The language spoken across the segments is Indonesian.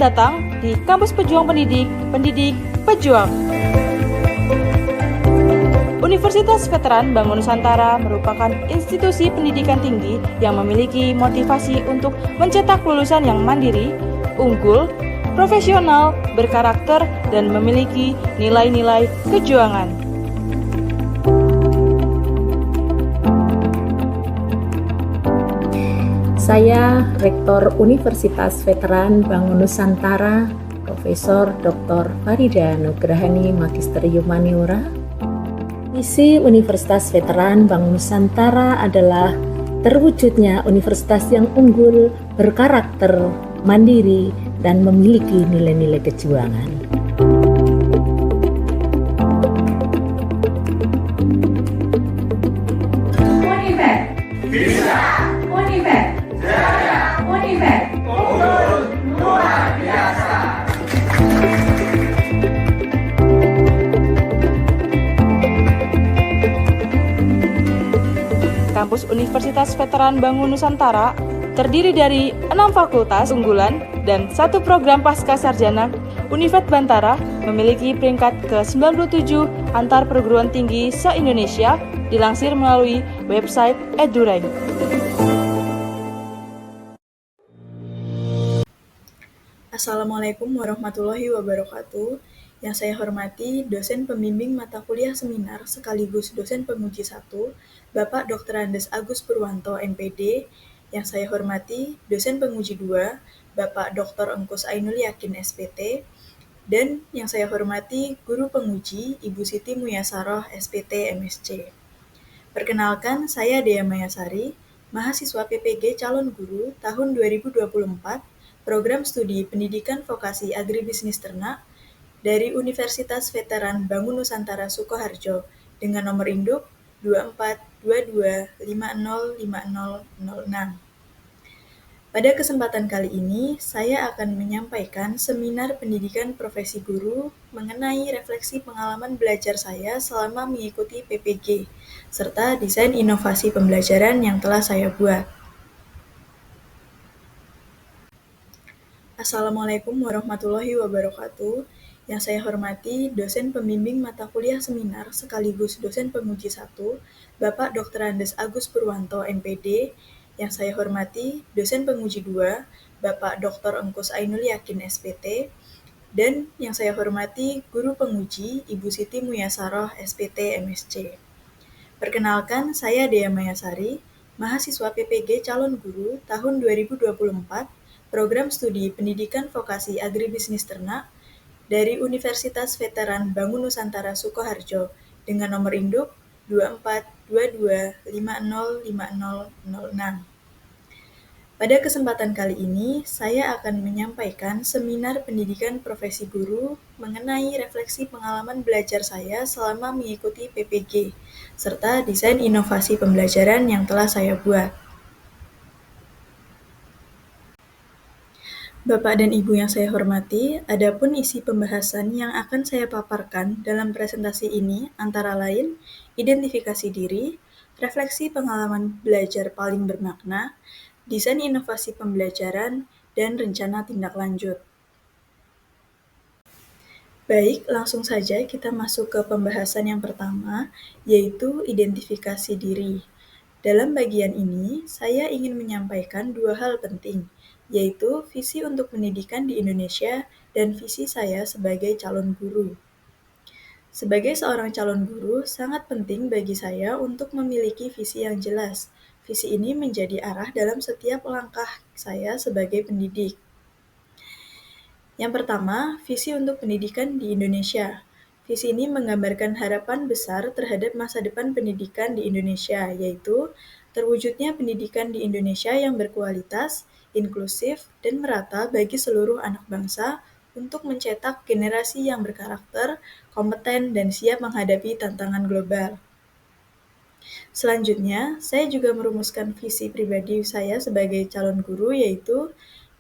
datang di Kampus Pejuang Pendidik, Pendidik Pejuang. Universitas Veteran Bangun Nusantara merupakan institusi pendidikan tinggi yang memiliki motivasi untuk mencetak lulusan yang mandiri, unggul, profesional, berkarakter, dan memiliki nilai-nilai kejuangan. Saya Rektor Universitas Veteran Bangun Nusantara, Profesor Dr. Farida Nugrahani Magister Humaniora. Misi Universitas Veteran Bangun Nusantara adalah terwujudnya universitas yang unggul, berkarakter, mandiri, dan memiliki nilai-nilai kejuangan. Univet bisa, Univet jaya, Univet unggul luar biasa. Kampus Universitas Veteran Bangun Nusantara terdiri dari 6 fakultas unggulan dan 1 program pasca sarjana. Univet Bantara memiliki peringkat ke-97 antar perguruan tinggi se-Indonesia, dilansir melalui website EduRank. Assalamualaikum warahmatullahi wabarakatuh. Yang saya hormati dosen pembimbing mata kuliah seminar sekaligus dosen penguji 1, Bapak Dr. Andes Agus Purwanto, MPD. Yang saya hormati dosen penguji 2, Bapak Dr. Engkus Ainul Yakin, SPT. Dan yang saya hormati guru penguji Ibu Siti Muyasaroh, SPT, MSc. Perkenalkan, saya Dea Mayasari, mahasiswa PPG calon guru tahun 2024, program studi Pendidikan Vokasi Agribisnis Ternak dari Universitas Veteran Bangun Nusantara Sukoharjo dengan nomor induk 2422505006. Pada kesempatan kali ini, saya akan menyampaikan seminar pendidikan profesi guru mengenai refleksi pengalaman belajar saya selama mengikuti PPG, serta desain inovasi pembelajaran yang telah saya buat. Assalamualaikum warahmatullahi wabarakatuh. Yang saya hormati dosen pembimbing mata kuliah seminar sekaligus dosen penguji 1, Bapak Dr. Andes Agus Purwanto, MPD. Yang saya hormati dosen penguji 2, Bapak Dr. Engkus Ainul Yakin, SPT. Dan yang saya hormati guru penguji Ibu Siti Muyasaroh, SPT, MSc. Perkenalkan, saya Dea Mayasari, mahasiswa PPG calon guru tahun 2024, program studi Pendidikan Vokasi Agribisnis Ternak dari Universitas Veteran Bangun Nusantara Sukoharjo dengan nomor induk 2422505006. Pada kesempatan kali ini, saya akan menyampaikan seminar pendidikan profesi guru mengenai refleksi pengalaman belajar saya selama mengikuti PPG, serta desain inovasi pembelajaran yang telah saya buat. Bapak dan Ibu yang saya hormati, adapun isi pembahasan yang akan saya paparkan dalam presentasi ini antara lain identifikasi diri, refleksi pengalaman belajar paling bermakna, desain inovasi pembelajaran, dan rencana tindak lanjut. Baik, langsung saja kita masuk ke pembahasan yang pertama, yaitu identifikasi diri. Dalam bagian ini, saya ingin menyampaikan 2 hal penting, yaitu visi untuk pendidikan di Indonesia dan visi saya sebagai calon guru. Sebagai seorang calon guru, sangat penting bagi saya untuk memiliki visi yang jelas. Visi ini menjadi arah dalam setiap langkah saya sebagai pendidik. Yang pertama, visi untuk pendidikan di Indonesia. Visi ini menggambarkan harapan besar terhadap masa depan pendidikan di Indonesia, yaitu terwujudnya pendidikan di Indonesia yang berkualitas, inklusif, dan merata bagi seluruh anak bangsa untuk mencetak generasi yang berkarakter, kompeten, dan siap menghadapi tantangan global. Selanjutnya, saya juga merumuskan visi pribadi saya sebagai calon guru, yaitu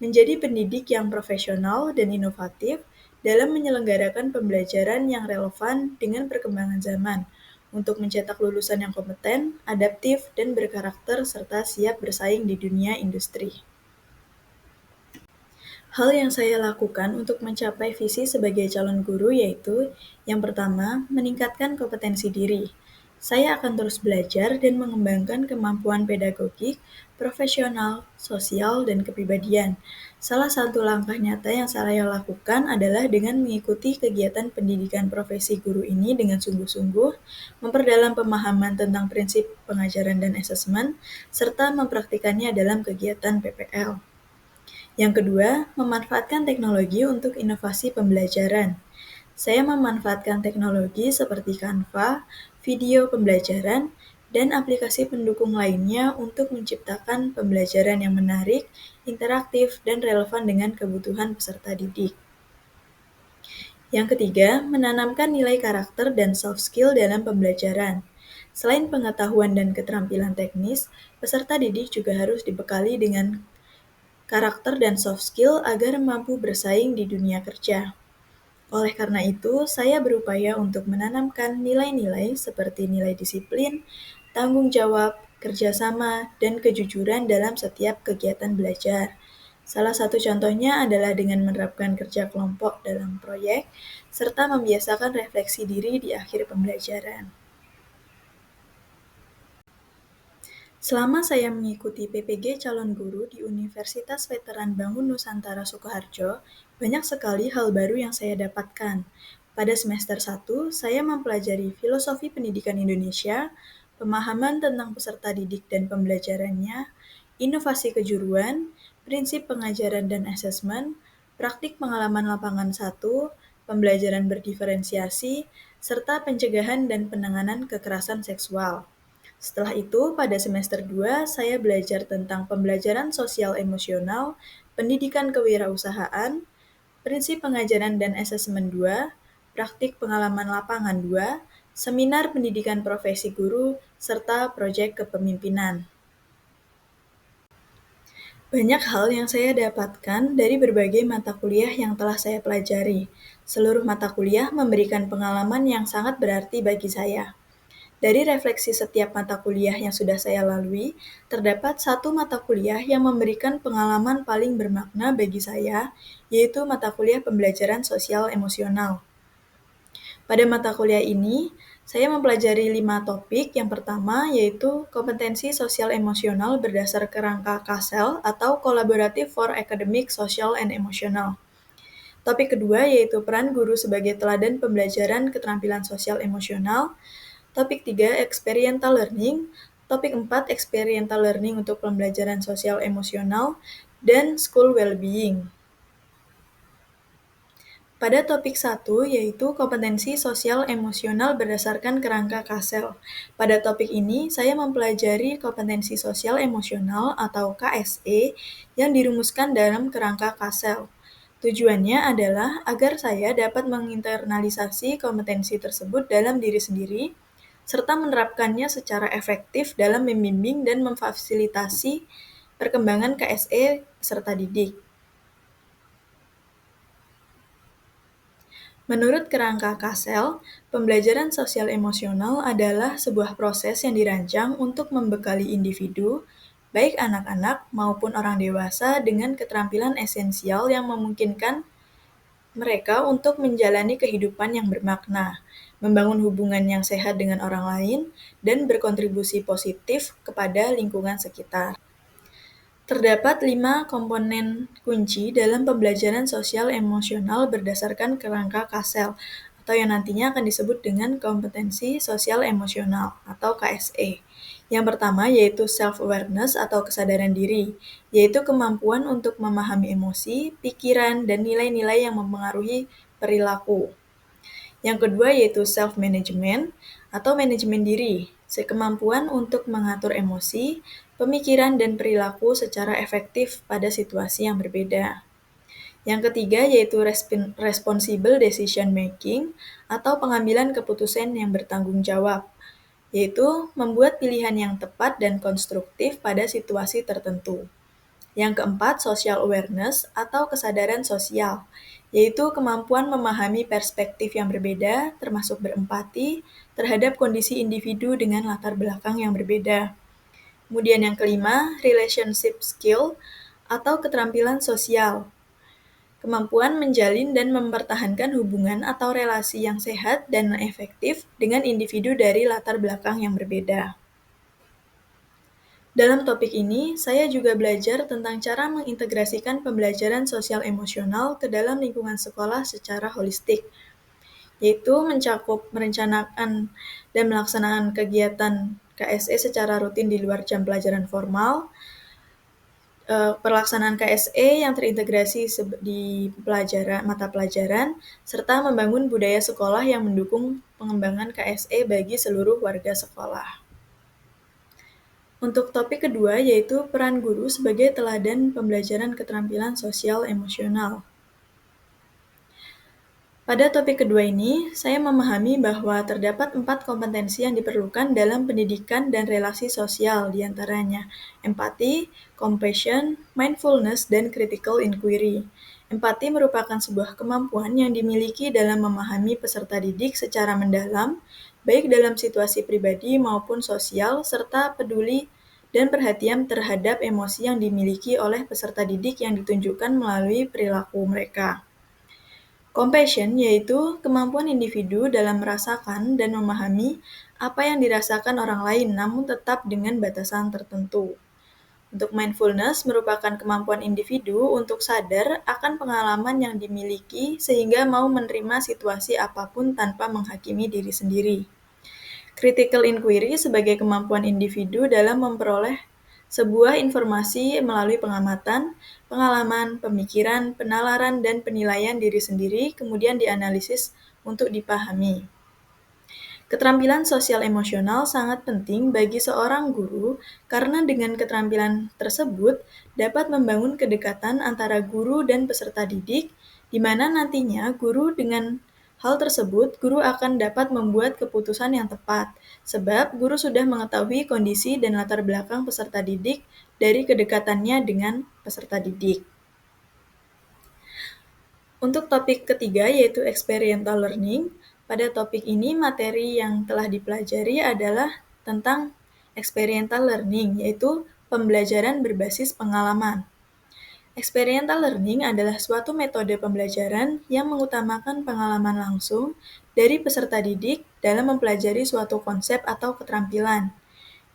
menjadi pendidik yang profesional dan inovatif dalam menyelenggarakan pembelajaran yang relevan dengan perkembangan zaman, untuk mencetak lulusan yang kompeten, adaptif, dan berkarakter serta siap bersaing di dunia industri. Hal yang saya lakukan untuk mencapai visi sebagai calon guru yaitu, yang pertama, meningkatkan kompetensi diri. Saya akan terus belajar dan mengembangkan kemampuan pedagogik, profesional, sosial, dan kepribadian. Salah satu langkah nyata yang saya lakukan adalah dengan mengikuti kegiatan pendidikan profesi guru ini dengan sungguh-sungguh, memperdalam pemahaman tentang prinsip pengajaran dan asesmen, serta mempraktikannya dalam kegiatan PPL. Yang kedua, memanfaatkan teknologi untuk inovasi pembelajaran. Saya memanfaatkan teknologi seperti Canva, video pembelajaran, dan aplikasi pendukung lainnya untuk menciptakan pembelajaran yang menarik, interaktif, dan relevan dengan kebutuhan peserta didik. Yang ketiga, menanamkan nilai karakter dan soft skill dalam pembelajaran. Selain pengetahuan dan keterampilan teknis, peserta didik juga harus dibekali dengan karakter dan soft skill agar mampu bersaing di dunia kerja. Oleh karena itu, saya berupaya untuk menanamkan nilai-nilai seperti nilai disiplin, tanggung jawab, kerjasama, dan kejujuran dalam setiap kegiatan belajar. Salah satu contohnya adalah dengan menerapkan kerja kelompok dalam proyek, serta membiasakan refleksi diri di akhir pembelajaran. Selama saya mengikuti PPG Calon Guru di Universitas Veteran Bangun Nusantara Sukoharjo, banyak sekali hal baru yang saya dapatkan. Pada semester 1, saya mempelajari filosofi pendidikan Indonesia, pemahaman tentang peserta didik dan pembelajarannya, inovasi kejuruan, prinsip pengajaran dan asesmen, praktik pengalaman lapangan 1, pembelajaran berdiferensiasi, serta pencegahan dan penanganan kekerasan seksual. Setelah itu, pada semester 2, saya belajar tentang pembelajaran sosial emosional, pendidikan kewirausahaan, prinsip pengajaran dan asesmen 2, praktik pengalaman lapangan 2, seminar pendidikan profesi guru, serta proyek kepemimpinan. Banyak hal yang saya dapatkan dari berbagai mata kuliah yang telah saya pelajari. Seluruh mata kuliah memberikan pengalaman yang sangat berarti bagi saya. Dari refleksi setiap mata kuliah yang sudah saya lalui, terdapat satu mata kuliah yang memberikan pengalaman paling bermakna bagi saya, yaitu mata kuliah pembelajaran sosial emosional. Pada mata kuliah ini, saya mempelajari 5 topik. Yang pertama yaitu kompetensi sosial emosional berdasar kerangka KASEL atau Collaborative for Academic, Social, and Emotional. Topik kedua yaitu peran guru sebagai teladan pembelajaran keterampilan sosial emosional. Topik 3, experiential learning. Topik 4, experiential learning untuk pembelajaran sosial emosional. Dan school well-being. Pada topik 1, yaitu kompetensi sosial emosional berdasarkan kerangka KASEL. Pada topik ini, saya mempelajari kompetensi sosial emosional atau KSE yang dirumuskan dalam kerangka KASEL. Tujuannya adalah agar saya dapat menginternalisasi kompetensi tersebut dalam diri sendiri, serta menerapkannya secara efektif dalam membimbing dan memfasilitasi perkembangan KSE peserta didik. Menurut kerangka KASEL, pembelajaran sosial emosional adalah sebuah proses yang dirancang untuk membekali individu, baik anak-anak maupun orang dewasa dengan keterampilan esensial yang memungkinkan mereka untuk menjalani kehidupan yang bermakna, membangun hubungan yang sehat dengan orang lain, dan berkontribusi positif kepada lingkungan sekitar. Terdapat 5 komponen kunci dalam pembelajaran sosial emosional berdasarkan kerangka KASEL, atau yang nantinya akan disebut dengan kompetensi sosial emosional, atau KSE. Yang pertama yaitu self-awareness atau kesadaran diri, yaitu kemampuan untuk memahami emosi, pikiran, dan nilai-nilai yang mempengaruhi perilaku. Yang kedua yaitu self-management atau manajemen diri, kemampuan untuk mengatur emosi, pemikiran, dan perilaku secara efektif pada situasi yang berbeda. Yang ketiga yaitu responsible decision making atau pengambilan keputusan yang bertanggung jawab, yaitu membuat pilihan yang tepat dan konstruktif pada situasi tertentu. Yang keempat, social awareness atau kesadaran sosial, yaitu kemampuan memahami perspektif yang berbeda, termasuk berempati terhadap kondisi individu dengan latar belakang yang berbeda. Kemudian yang kelima, relationship skill atau keterampilan sosial, kemampuan menjalin dan mempertahankan hubungan atau relasi yang sehat dan efektif dengan individu dari latar belakang yang berbeda. Dalam topik ini, saya juga belajar tentang cara mengintegrasikan pembelajaran sosial emosional ke dalam lingkungan sekolah secara holistik, yaitu mencakup merencanakan dan melaksanakan kegiatan KSE secara rutin di luar jam pelajaran formal, pelaksanaan KSE yang terintegrasi di mata pelajaran, serta membangun budaya sekolah yang mendukung pengembangan KSE bagi seluruh warga sekolah. Untuk topik kedua yaitu peran guru sebagai teladan pembelajaran keterampilan sosial emosional. Pada topik kedua ini, saya memahami bahwa terdapat 4 kompetensi yang diperlukan dalam pendidikan dan relasi sosial, diantaranya empati, compassion, mindfulness, dan critical inquiry. Empati merupakan sebuah kemampuan yang dimiliki dalam memahami peserta didik secara mendalam, baik dalam situasi pribadi maupun sosial, serta peduli dan perhatian terhadap emosi yang dimiliki oleh peserta didik yang ditunjukkan melalui perilaku mereka. Compassion yaitu kemampuan individu dalam merasakan dan memahami apa yang dirasakan orang lain namun tetap dengan batasan tertentu. Untuk mindfulness merupakan kemampuan individu untuk sadar akan pengalaman yang dimiliki sehingga mau menerima situasi apapun tanpa menghakimi diri sendiri. Critical inquiry sebagai kemampuan individu dalam memperoleh sebuah informasi melalui pengamatan, pengalaman, pemikiran, penalaran, dan penilaian diri sendiri, kemudian dianalisis untuk dipahami. Keterampilan sosial emosional sangat penting bagi seorang guru karena dengan keterampilan tersebut dapat membangun kedekatan antara guru dan peserta didik, di mana nantinya dengan hal tersebut, guru akan dapat membuat keputusan yang tepat, sebab guru sudah mengetahui kondisi dan latar belakang peserta didik dari kedekatannya dengan peserta didik. Untuk topik ketiga yaitu experiential learning, pada topik ini materi yang telah dipelajari adalah tentang experiential learning, yaitu pembelajaran berbasis pengalaman. Experiential learning adalah suatu metode pembelajaran yang mengutamakan pengalaman langsung dari peserta didik dalam mempelajari suatu konsep atau keterampilan.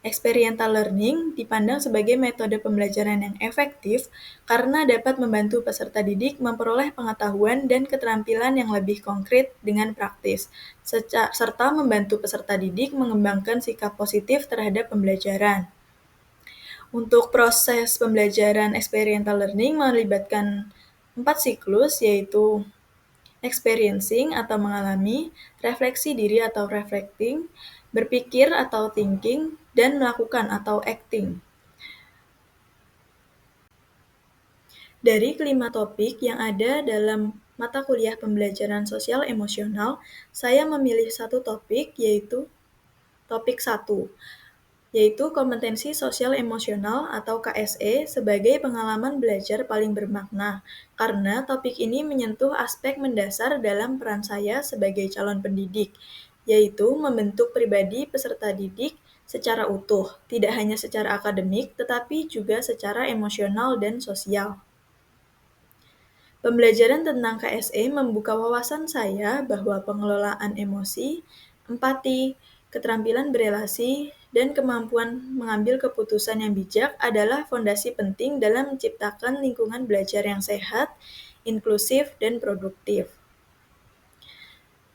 Experiential learning dipandang sebagai metode pembelajaran yang efektif karena dapat membantu peserta didik memperoleh pengetahuan dan keterampilan yang lebih konkret dengan praktis, serta membantu peserta didik mengembangkan sikap positif terhadap pembelajaran. Untuk proses pembelajaran experiential learning melibatkan 4 siklus, yaitu experiencing atau mengalami, refleksi diri atau reflecting, berpikir atau thinking, dan melakukan atau acting. Dari kelima topik yang ada dalam mata kuliah pembelajaran sosial emosional, saya memilih satu topik, yaitu topik 1, yaitu kompetensi sosial emosional atau KSE sebagai pengalaman belajar paling bermakna, karena topik ini menyentuh aspek mendasar dalam peran saya sebagai calon pendidik, yaitu membentuk pribadi peserta didik secara utuh, tidak hanya secara akademik, tetapi juga secara emosional dan sosial. Pembelajaran tentang KSE membuka wawasan saya bahwa pengelolaan emosi, empati, keterampilan berelasi, dan kemampuan mengambil keputusan yang bijak adalah fondasi penting dalam menciptakan lingkungan belajar yang sehat, inklusif, dan produktif.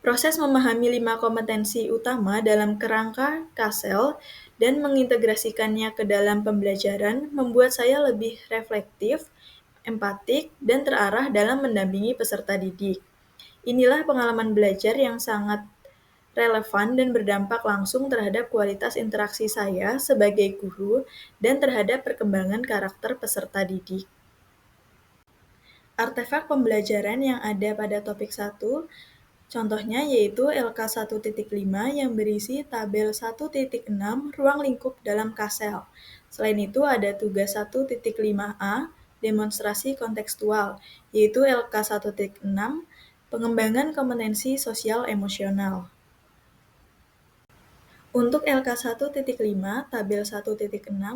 Proses memahami 5 kompetensi utama dalam kerangka KASEL dan mengintegrasikannya ke dalam pembelajaran membuat saya lebih reflektif, empatik, dan terarah dalam mendampingi peserta didik. Inilah pengalaman belajar yang sangat relevan dan berdampak langsung terhadap kualitas interaksi saya sebagai guru dan terhadap perkembangan karakter peserta didik. Artefak pembelajaran yang ada pada topik 1, contohnya yaitu LK 1.5 yang berisi tabel 1.6 ruang lingkup dalam KASEL. Selain itu ada tugas 1.5a, demonstrasi kontekstual, yaitu LK 1.6, pengembangan kompetensi sosial emosional. Untuk LK1.5, tabel 1.6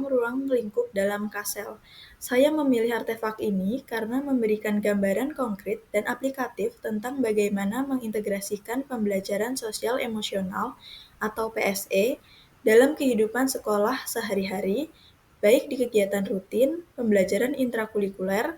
ruang lingkup dalam Kasel. Saya memilih artefak ini karena memberikan gambaran konkret dan aplikatif tentang bagaimana mengintegrasikan pembelajaran sosial emosional atau PSE dalam kehidupan sekolah sehari-hari, baik di kegiatan rutin, pembelajaran intrakurikuler,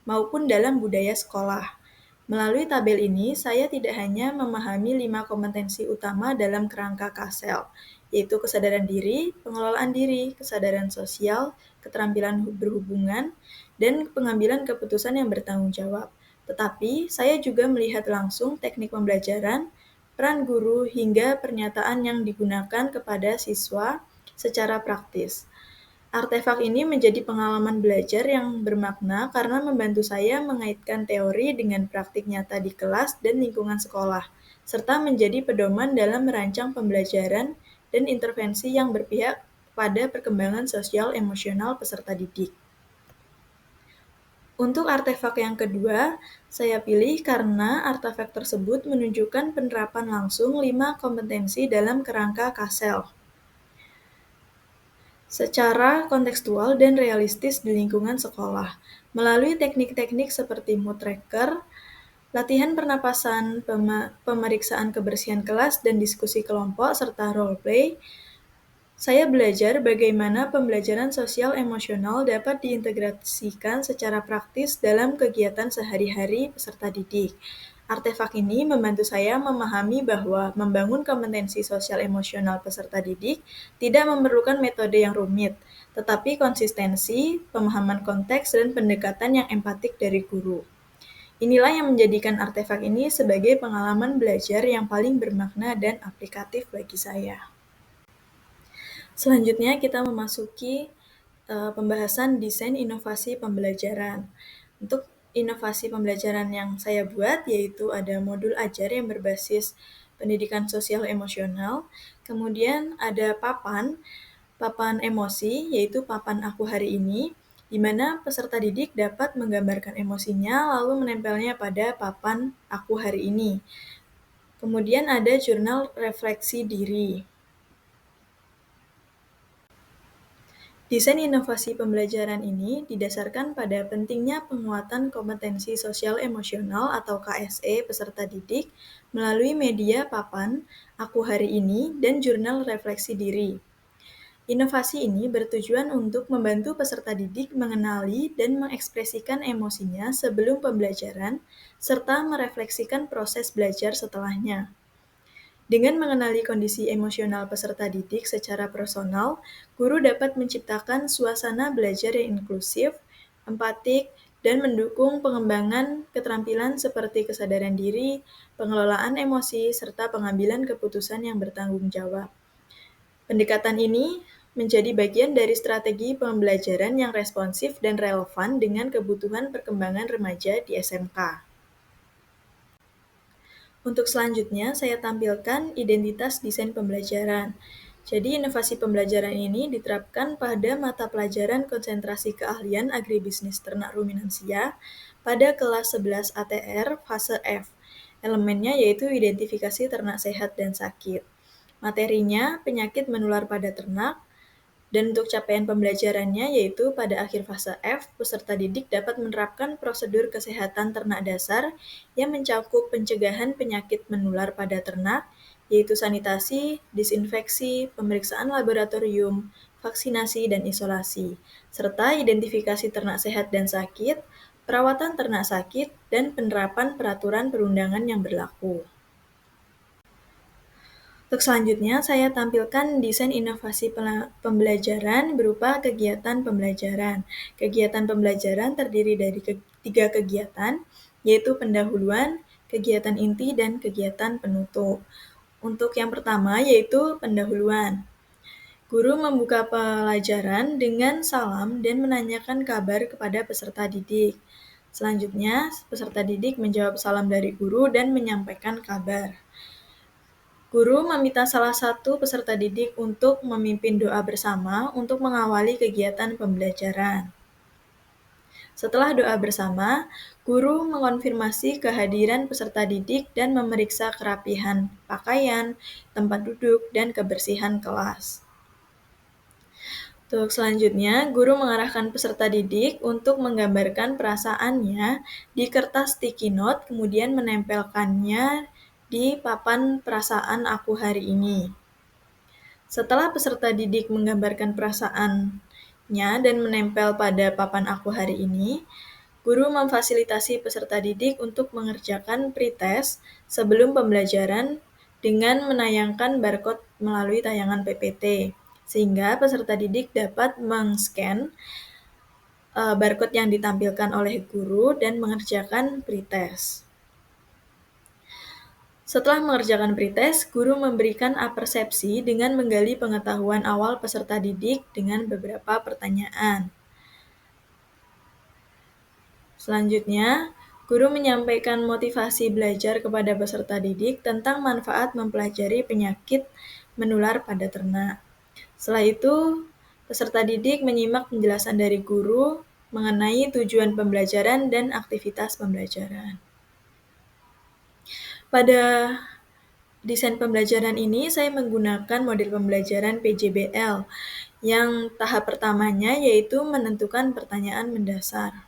maupun dalam budaya sekolah. Melalui tabel ini, saya tidak hanya memahami 5 kompetensi utama dalam kerangka Kasel, yaitu kesadaran diri, pengelolaan diri, kesadaran sosial, keterampilan berhubungan, dan pengambilan keputusan yang bertanggung jawab. Tetapi, saya juga melihat langsung teknik pembelajaran, peran guru, hingga pernyataan yang digunakan kepada siswa secara praktis. Artefak ini menjadi pengalaman belajar yang bermakna karena membantu saya mengaitkan teori dengan praktik nyata di kelas dan lingkungan sekolah, serta menjadi pedoman dalam merancang pembelajaran dan intervensi yang berpihak pada perkembangan sosial emosional peserta didik. Untuk artefak yang kedua, saya pilih karena artefak tersebut menunjukkan penerapan langsung 5 kompetensi dalam kerangka Kasel secara kontekstual dan realistis di lingkungan sekolah, melalui teknik-teknik seperti mood tracker, latihan pernapasan, pemeriksaan kebersihan kelas, dan diskusi kelompok, serta role play. Saya belajar bagaimana pembelajaran sosial emosional dapat diintegrasikan secara praktis dalam kegiatan sehari-hari peserta didik. Artefak ini membantu saya memahami bahwa membangun kompetensi sosial emosional peserta didik tidak memerlukan metode yang rumit, tetapi konsistensi, pemahaman konteks, dan pendekatan yang empatik dari guru. Inilah yang menjadikan artefak ini sebagai pengalaman belajar yang paling bermakna dan aplikatif bagi saya. Selanjutnya kita memasuki pembahasan desain inovasi pembelajaran. Untuk inovasi pembelajaran yang saya buat yaitu ada modul ajar yang berbasis pendidikan sosial emosional, kemudian ada papan emosi yaitu papan aku hari ini, di mana peserta didik dapat menggambarkan emosinya lalu menempelnya pada papan aku hari ini. Kemudian ada jurnal refleksi diri. Desain inovasi pembelajaran ini didasarkan pada pentingnya penguatan kompetensi sosial emosional atau KSE peserta didik melalui media papan, aku hari ini, dan jurnal refleksi diri. Inovasi ini bertujuan untuk membantu peserta didik mengenali dan mengekspresikan emosinya sebelum pembelajaran, serta merefleksikan proses belajar setelahnya. Dengan mengenali kondisi emosional peserta didik secara personal, guru dapat menciptakan suasana belajar yang inklusif, empatik, dan mendukung pengembangan keterampilan seperti kesadaran diri, pengelolaan emosi, serta pengambilan keputusan yang bertanggung jawab. Pendekatan ini menjadi bagian dari strategi pembelajaran yang responsif dan relevan dengan kebutuhan perkembangan remaja di SMK. Untuk selanjutnya, saya tampilkan identitas desain pembelajaran. Jadi, inovasi pembelajaran ini diterapkan pada mata pelajaran konsentrasi keahlian agribisnis ternak ruminansia pada kelas 11 ATR fase F. Elemennya yaitu identifikasi ternak sehat dan sakit. Materinya penyakit menular pada ternak, dan untuk capaian pembelajarannya yaitu pada akhir fase F, peserta didik dapat menerapkan prosedur kesehatan ternak dasar yang mencakup pencegahan penyakit menular pada ternak, yaitu sanitasi, disinfeksi, pemeriksaan laboratorium, vaksinasi, dan isolasi, serta identifikasi ternak sehat dan sakit, perawatan ternak sakit, dan penerapan peraturan perundangan yang berlaku. Untuk selanjutnya, saya tampilkan desain inovasi pembelajaran berupa kegiatan pembelajaran. Kegiatan pembelajaran terdiri dari 3 kegiatan, yaitu pendahuluan, kegiatan inti, dan kegiatan penutup. Untuk yang pertama, yaitu pendahuluan. Guru membuka pelajaran dengan salam dan menanyakan kabar kepada peserta didik. Selanjutnya, peserta didik menjawab salam dari guru dan menyampaikan kabar. Guru meminta salah satu peserta didik untuk memimpin doa bersama untuk mengawali kegiatan pembelajaran. Setelah doa bersama, guru mengonfirmasi kehadiran peserta didik dan memeriksa kerapihan pakaian, tempat duduk, dan kebersihan kelas. Untuk selanjutnya, guru mengarahkan peserta didik untuk menggambarkan perasaannya di kertas sticky note, kemudian menempelkannya di papan perasaan aku hari ini. Setelah peserta didik menggambarkan perasaannya dan menempel pada papan aku hari ini, guru memfasilitasi peserta didik untuk mengerjakan pretest sebelum pembelajaran dengan menayangkan barcode melalui tayangan PPT, sehingga peserta didik dapat meng-scan barcode yang ditampilkan oleh guru dan mengerjakan pretest. Setelah mengerjakan pretest, guru memberikan apersepsi dengan menggali pengetahuan awal peserta didik dengan beberapa pertanyaan. Selanjutnya, guru menyampaikan motivasi belajar kepada peserta didik tentang manfaat mempelajari penyakit menular pada ternak. Setelah itu, peserta didik menyimak penjelasan dari guru mengenai tujuan pembelajaran dan aktivitas pembelajaran. Pada desain pembelajaran ini, saya menggunakan model pembelajaran PJBL, yang tahap pertamanya yaitu menentukan pertanyaan mendasar.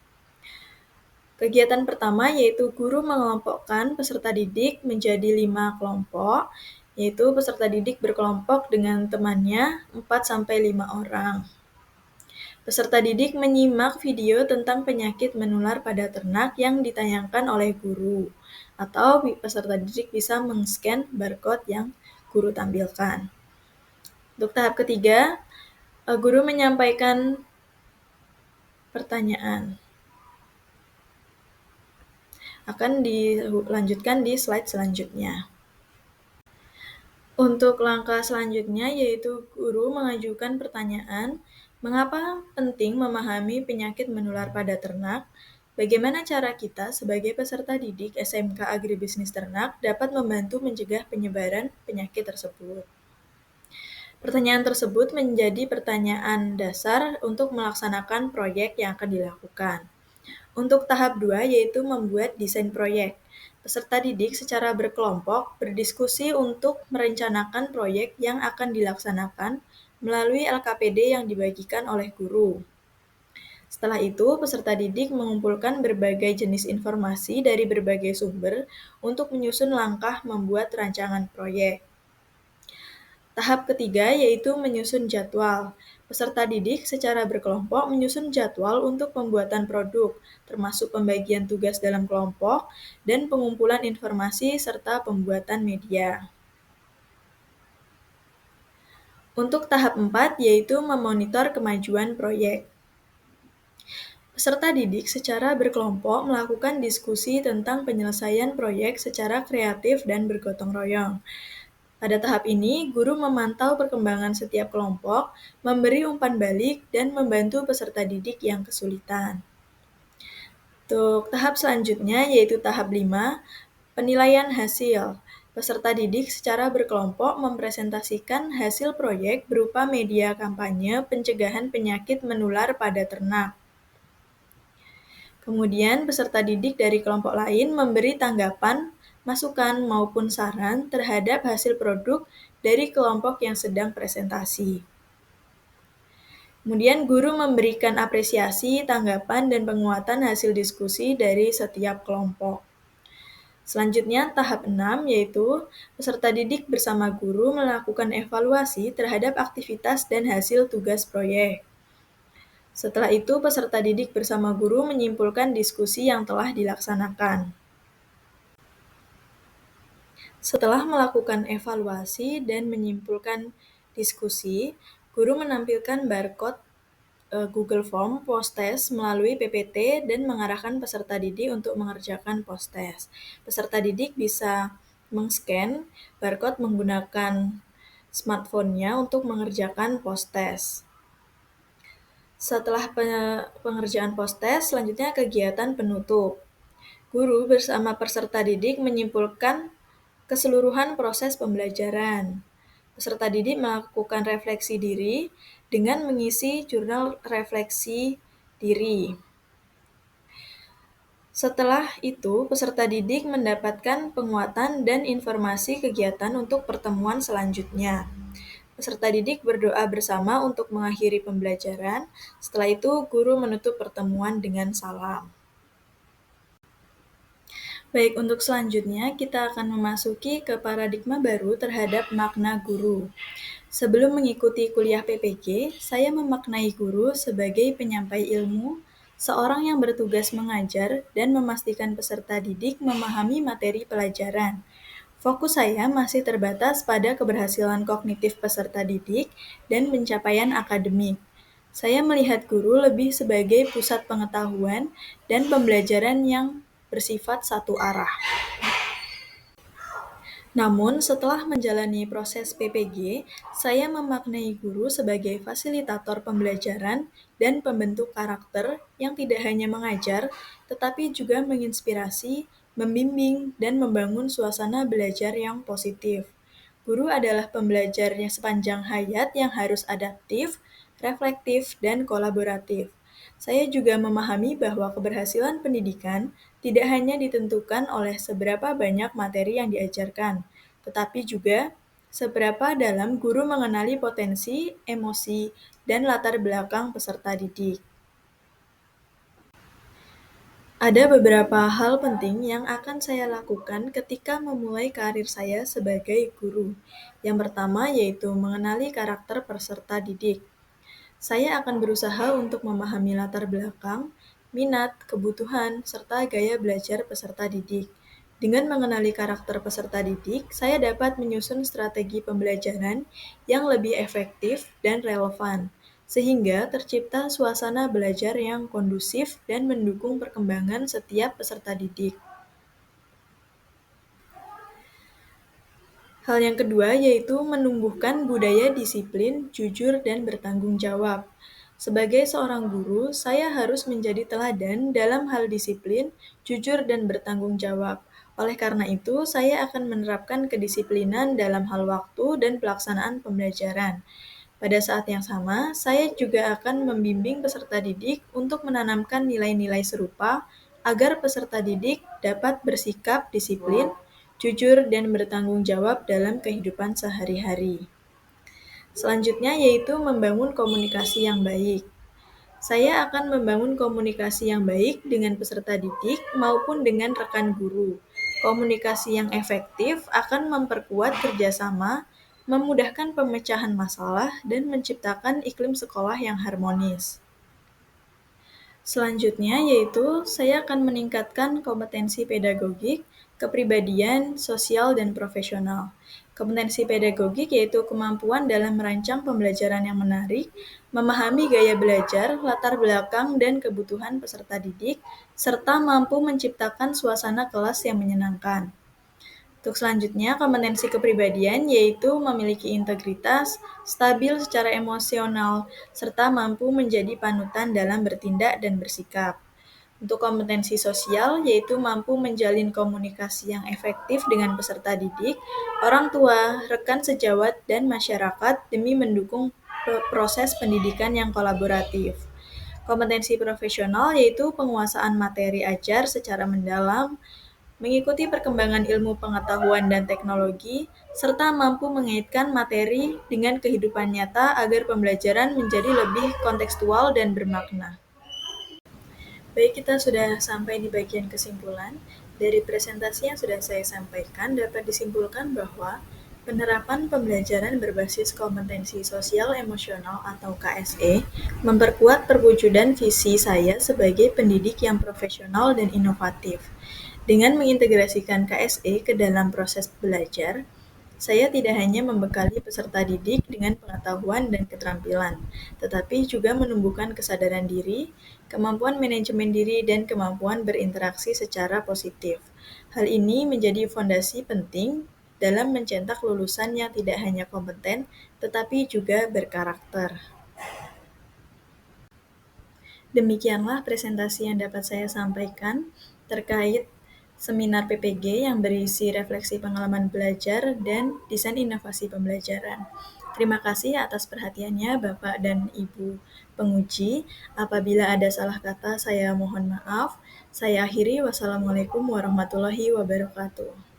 Kegiatan pertama yaitu guru mengelompokkan peserta didik menjadi 5 kelompok, yaitu peserta didik berkelompok dengan temannya 4-5 orang. Peserta didik menyimak video tentang penyakit menular pada ternak yang ditayangkan oleh guru, atau peserta didik bisa meng-scan barcode yang guru tampilkan. Untuk tahap ketiga, guru menyampaikan pertanyaan. Akan dilanjutkan di slide selanjutnya. Untuk langkah selanjutnya yaitu guru mengajukan pertanyaan, mengapa penting memahami penyakit menular pada ternak? Bagaimana cara kita sebagai peserta didik SMK Agribisnis Ternak dapat membantu mencegah penyebaran penyakit tersebut? Pertanyaan tersebut menjadi pertanyaan dasar untuk melaksanakan proyek yang akan dilakukan. Untuk tahap 2 yaitu membuat desain proyek. Peserta didik secara berkelompok berdiskusi untuk merencanakan proyek yang akan dilaksanakan melalui LKPD yang dibagikan oleh guru. Setelah itu, peserta didik mengumpulkan berbagai jenis informasi dari berbagai sumber untuk menyusun langkah membuat rancangan proyek. Tahap ketiga yaitu menyusun jadwal. Peserta didik secara berkelompok menyusun jadwal untuk pembuatan produk, termasuk pembagian tugas dalam kelompok dan pengumpulan informasi serta pembuatan media. Untuk tahap 4 yaitu memonitor kemajuan proyek. Peserta didik secara berkelompok melakukan diskusi tentang penyelesaian proyek secara kreatif dan bergotong royong. Pada tahap ini, guru memantau perkembangan setiap kelompok, memberi umpan balik, dan membantu peserta didik yang kesulitan. Untuk tahap selanjutnya, yaitu tahap 5, penilaian hasil. Peserta didik secara berkelompok mempresentasikan hasil proyek berupa media kampanye pencegahan penyakit menular pada ternak. Kemudian, peserta didik dari kelompok lain memberi tanggapan, masukan, maupun saran terhadap hasil produk dari kelompok yang sedang presentasi. Kemudian, guru memberikan apresiasi, tanggapan, dan penguatan hasil diskusi dari setiap kelompok. Selanjutnya, tahap 6 yaitu peserta didik bersama guru melakukan evaluasi terhadap aktivitas dan hasil tugas proyek. Setelah itu, peserta didik bersama guru menyimpulkan diskusi yang telah dilaksanakan. Setelah melakukan evaluasi dan menyimpulkan diskusi, guru menampilkan barcode Google Form post-test melalui PPT dan mengarahkan peserta didik untuk mengerjakan post-test. Peserta didik bisa meng-scan barcode menggunakan smartphone-nya untuk mengerjakan post-test. Setelah pengerjaan post-test, selanjutnya kegiatan penutup. Guru bersama peserta didik menyimpulkan keseluruhan proses pembelajaran. Peserta didik melakukan refleksi diri dengan mengisi jurnal refleksi diri. Setelah itu, peserta didik mendapatkan penguatan dan informasi kegiatan untuk pertemuan selanjutnya. Peserta didik berdoa bersama untuk mengakhiri pembelajaran. Setelah itu, guru menutup pertemuan dengan salam. Baik, untuk selanjutnya kita akan memasuki ke paradigma baru terhadap makna guru. Sebelum mengikuti kuliah PPG, saya memaknai guru sebagai penyampai ilmu, seorang yang bertugas mengajar dan memastikan peserta didik memahami materi pelajaran. Fokus saya masih terbatas pada keberhasilan kognitif peserta didik dan pencapaian akademik. Saya melihat guru lebih sebagai pusat pengetahuan dan pembelajaran yang bersifat satu arah. Namun, setelah menjalani proses PPG, saya memaknai guru sebagai fasilitator pembelajaran dan pembentuk karakter yang tidak hanya mengajar, tetapi juga menginspirasi, membimbing, dan membangun suasana belajar yang positif. Guru adalah pembelajarnya sepanjang hayat yang harus adaptif, reflektif, dan kolaboratif. Saya juga memahami bahwa keberhasilan pendidikan tidak hanya ditentukan oleh seberapa banyak materi yang diajarkan, tetapi juga seberapa dalam guru mengenali potensi, emosi, dan latar belakang peserta didik. Ada beberapa hal penting yang akan saya lakukan ketika memulai karir saya sebagai guru. Yang pertama yaitu mengenali karakter peserta didik. Saya akan berusaha untuk memahami latar belakang, minat, kebutuhan, serta gaya belajar peserta didik. Dengan mengenali karakter peserta didik, saya dapat menyusun strategi pembelajaran yang lebih efektif dan relevan, sehingga tercipta suasana belajar yang kondusif dan mendukung perkembangan setiap peserta didik. Hal yang kedua yaitu menumbuhkan budaya disiplin, jujur, dan bertanggung jawab. Sebagai seorang guru, saya harus menjadi teladan dalam hal disiplin, jujur, dan bertanggung jawab. Oleh karena itu, saya akan menerapkan kedisiplinan dalam hal waktu dan pelaksanaan pembelajaran. Pada saat yang sama, saya juga akan membimbing peserta didik untuk menanamkan nilai-nilai serupa agar peserta didik dapat bersikap disiplin, jujur, dan bertanggung jawab dalam kehidupan sehari-hari. Selanjutnya yaitu membangun komunikasi yang baik. Saya akan membangun komunikasi yang baik dengan peserta didik maupun dengan rekan guru. Komunikasi yang efektif akan memperkuat kerjasama, memudahkan pemecahan masalah, dan menciptakan iklim sekolah yang harmonis. Selanjutnya yaitu saya akan meningkatkan kompetensi pedagogik, kepribadian, sosial, dan profesional. Kompetensi pedagogik yaitu kemampuan dalam merancang pembelajaran yang menarik, memahami gaya belajar, latar belakang, dan kebutuhan peserta didik, serta mampu menciptakan suasana kelas yang menyenangkan. Untuk selanjutnya, kompetensi kepribadian yaitu memiliki integritas, stabil secara emosional, serta mampu menjadi panutan dalam bertindak dan bersikap. Untuk kompetensi sosial yaitu mampu menjalin komunikasi yang efektif dengan peserta didik, orang tua, rekan sejawat, dan masyarakat demi mendukung proses pendidikan yang kolaboratif. Kompetensi profesional yaitu penguasaan materi ajar secara mendalam, mengikuti perkembangan ilmu pengetahuan dan teknologi, serta mampu mengaitkan materi dengan kehidupan nyata agar pembelajaran menjadi lebih kontekstual dan bermakna. Baik, kita sudah sampai di bagian kesimpulan. Dari presentasi yang sudah saya sampaikan, dapat disimpulkan bahwa penerapan pembelajaran berbasis kompetensi sosial emosional atau KSE memperkuat perwujudan visi saya sebagai pendidik yang profesional dan inovatif. Dengan mengintegrasikan KSE ke dalam proses belajar, saya tidak hanya membekali peserta didik dengan pengetahuan dan keterampilan, tetapi juga menumbuhkan kesadaran diri, kemampuan manajemen diri, dan kemampuan berinteraksi secara positif. Hal ini menjadi fondasi penting dalam mencetak lulusan yang tidak hanya kompeten, tetapi juga berkarakter. Demikianlah presentasi yang dapat saya sampaikan terkait seminar PPG yang berisi refleksi pengalaman belajar dan desain inovasi pembelajaran. Terima kasih atas perhatiannya Bapak dan Ibu penguji. Apabila ada salah kata, saya mohon maaf. Saya akhiri. Wassalamualaikum warahmatullahi wabarakatuh.